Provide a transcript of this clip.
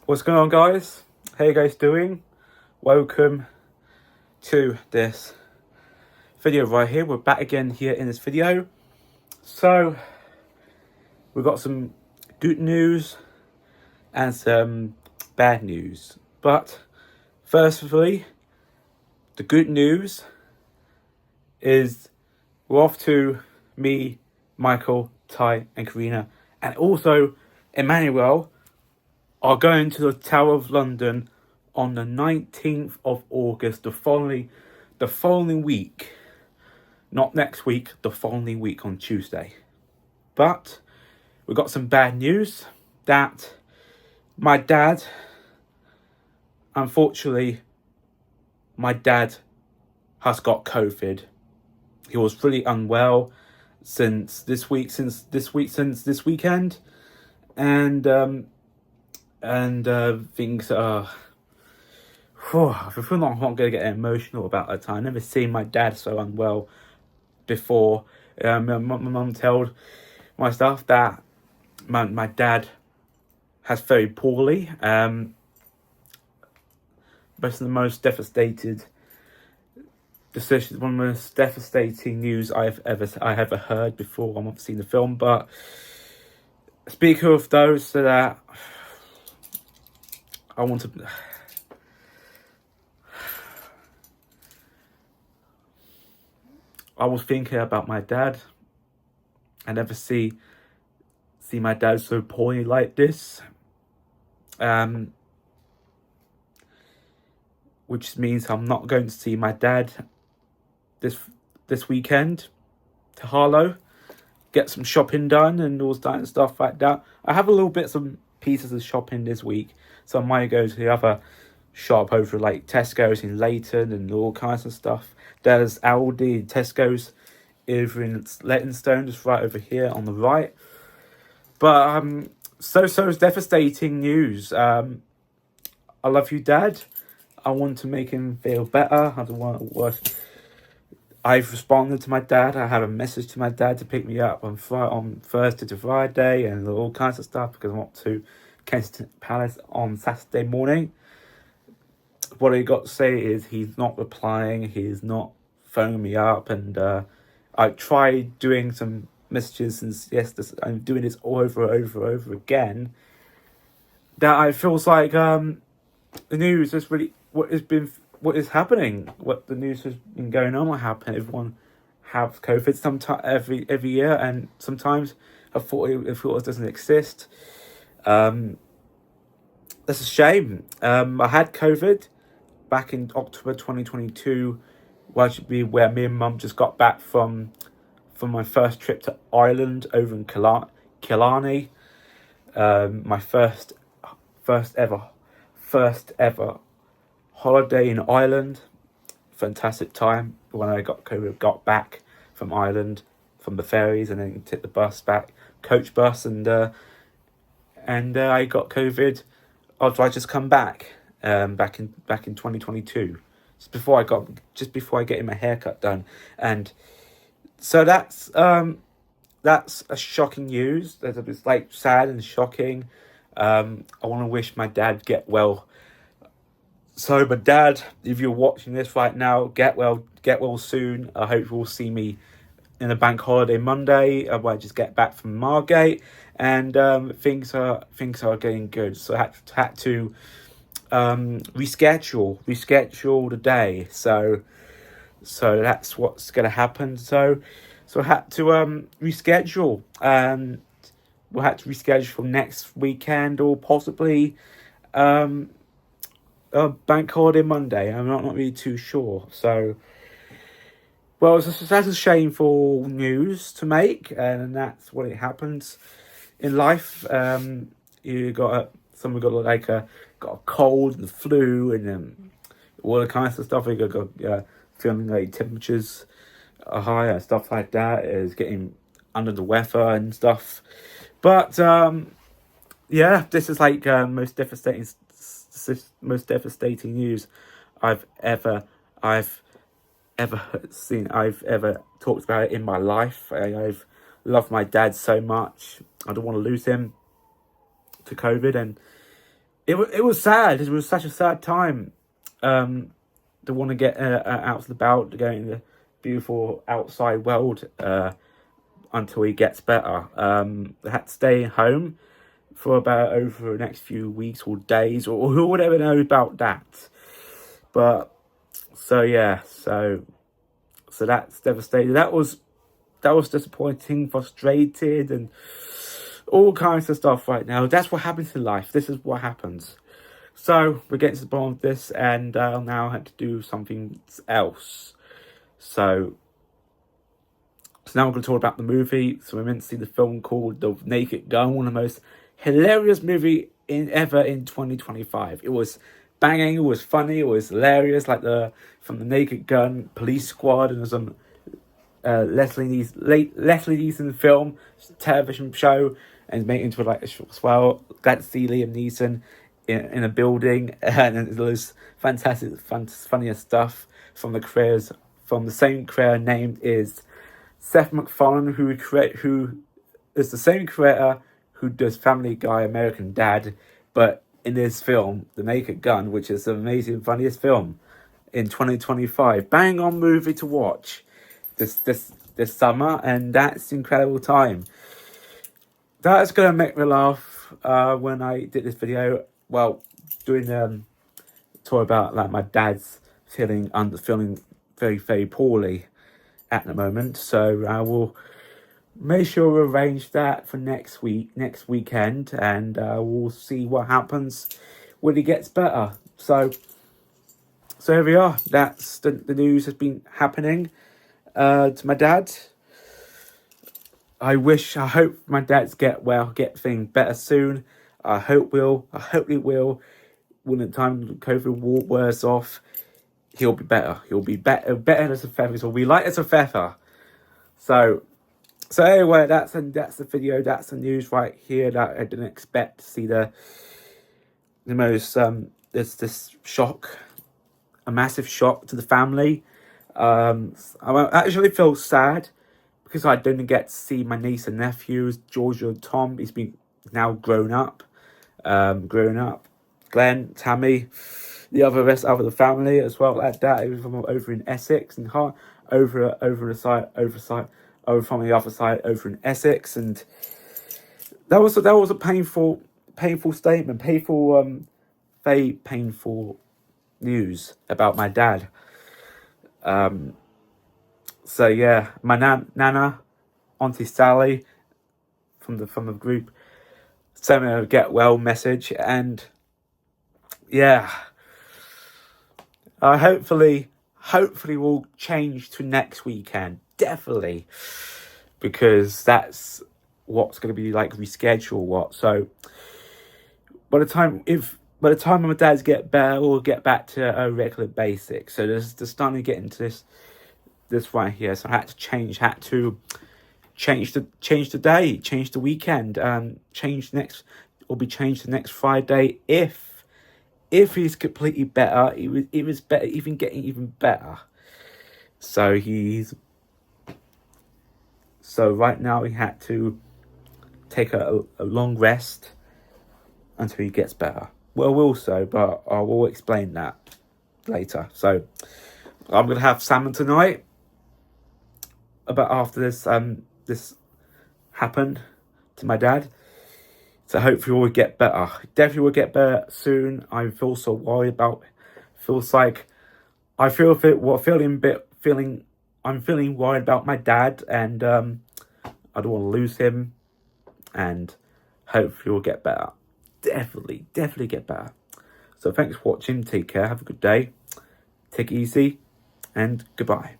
What's going on, guys? How you guys doing? Welcome to this video right here. We're back again here in this video. So we've got some good news and some bad news. But firstly, the good news is we're off to me, Michael, Ty and Karina, and also Emmanuel are going to the Tower of London on the 19th of August, the following week. Not next week, the following week on Tuesday. But we got some bad news that my dad, unfortunately, my dad has got COVID. He was really unwell since this weekend, and things are. I feel like I'm not going to get emotional about that time. I've never seen my dad so unwell before. My mum told my staff that my dad has very poorly. Most of the most devastated decisions, one of the most devastating news I have ever heard before. I've not seen the film, but speaking of those that I want to. I was thinking about my dad. I never see my dad so poorly like this. Which means I'm not going to see my dad this weekend to Harlow. Get some shopping done and all that and stuff like that. I have a little bits and pieces of shopping this week, so I might go to the other shop over like Tesco's in Leighton and all kinds of stuff. There's Aldi and Tesco's over in Leytonstone, just right over here on the right. But so it's devastating news. I love you, Dad. I want to make him feel better. I don't want to work. I've responded to my dad. I have a message to my dad to pick me up on Thursday to Friday and all kinds of stuff because I'm up to Kensington Palace on Saturday morning. What I got to say is he's not replying. He's not phoning me up, and I tried doing some messages since yesterday. I'm doing this over again. That I feels like the news is really what is happening. What the news has been going on. What happened? Everyone have COVID sometime every year, and sometimes I thought it doesn't exist. That's a shame. I had COVID back in October 2022, where me and Mum just got back from my first trip to Ireland over in Killarney. My first ever holiday in Ireland. Fantastic time when I got back from Ireland from the ferries and then took the bus back, coach bus, and I got COVID after I just come back. Back in 2022, just before I get my haircut done, and so that's a shocking news. It's like sad and shocking. I want to wish my dad get well. So, my dad, if you're watching this right now, get well soon. I hope you'll see me in a bank holiday Monday. I might just get back from Margate, and things are getting good. So I had to reschedule the day, so that's what's gonna happen. So I had to reschedule, and we'll have to reschedule for next weekend or possibly a bank holiday Monday. I'm not really too sure. So well, that's a shameful news to make, and that's what it happens in life. Someone got a cold and the flu and all the kinds of stuff. You got feeling like temperatures are high and stuff like that. Is getting under the weather and stuff. But this is like most devastating news I've ever seen. I've ever talked about it in my life. I've loved my dad so much. I don't want to lose him to COVID, and it was sad. It was such a sad time. To want to get out and about, to go in the beautiful outside world until he gets better. They had to stay home for about over the next few weeks or days, or who would ever know about that. But so yeah, so that's devastating. That was disappointing, frustrated, and all kinds of stuff right now. That's what happens in life. This is what happens. So we're getting to the bottom of this, and I'll now have to do something else. So now we're going to talk about the movie. So we're meant to see the film called The Naked Gun, one of the most hilarious movie ever in 2025. It was banging, it was funny, it was hilarious, like from the Naked Gun, Police Squad, and some Leslie Neeson film, television show, and made it into like a show as well. Glad to see Liam Neeson in a building, and there's fantastic, funniest stuff from the same creator named is Seth MacFarlane, who is the same creator who does Family Guy, American Dad, but in this film, The Naked Gun, which is the amazing, funniest film in 2025, bang on movie to watch this summer, and that's incredible time. That's gonna make me laugh when I did this video. Well, doing talk about like my dad's feeling very, very poorly at the moment, so I will make sure we arrange that for next weekend, and we'll see what happens when he gets better. So here we are. That's the news has been happening to my dad. I hope my dad's get things better soon. I hope he will. When the time the COVID wears off, he'll be better. He'll be better as a feather. He'll be light as a feather. So anyway, that's the video. That's the news right here that I didn't expect to see the most this shock, a massive shock to the family. I actually feel sad because I didn't get to see my niece and nephews, Georgia and Tom. He's been now grown up. Glenn, Tammy, the rest of the family as well, like that. It was from over in Essex and over from the other side over in Essex, and that was a painful statement, very painful news about my dad. So yeah, my Nana, Auntie Sally, from the group, sent me a get well message, and yeah, hopefully we'll change to next weekend, definitely, because that's what's going to be like reschedule. So by the time my dad's get better, we'll get back to a regular basic. So there's starting to get into this right here. So I had to change the day, change the weekend, will be changed to next Friday if he's completely better. It was better, even getting even better. So right now he had to take a long rest until he gets better. Well, also, but I will explain that later. So I'm gonna have salmon tonight. About after this happened to my dad. So hopefully we'll get better. Definitely will get better soon. I feel so worried about. Feels like I'm feeling worried about my dad, and I don't want to lose him. And hopefully we'll get better. Definitely get better. So thanks for watching. Take care. Have a good day. Take it easy, and goodbye.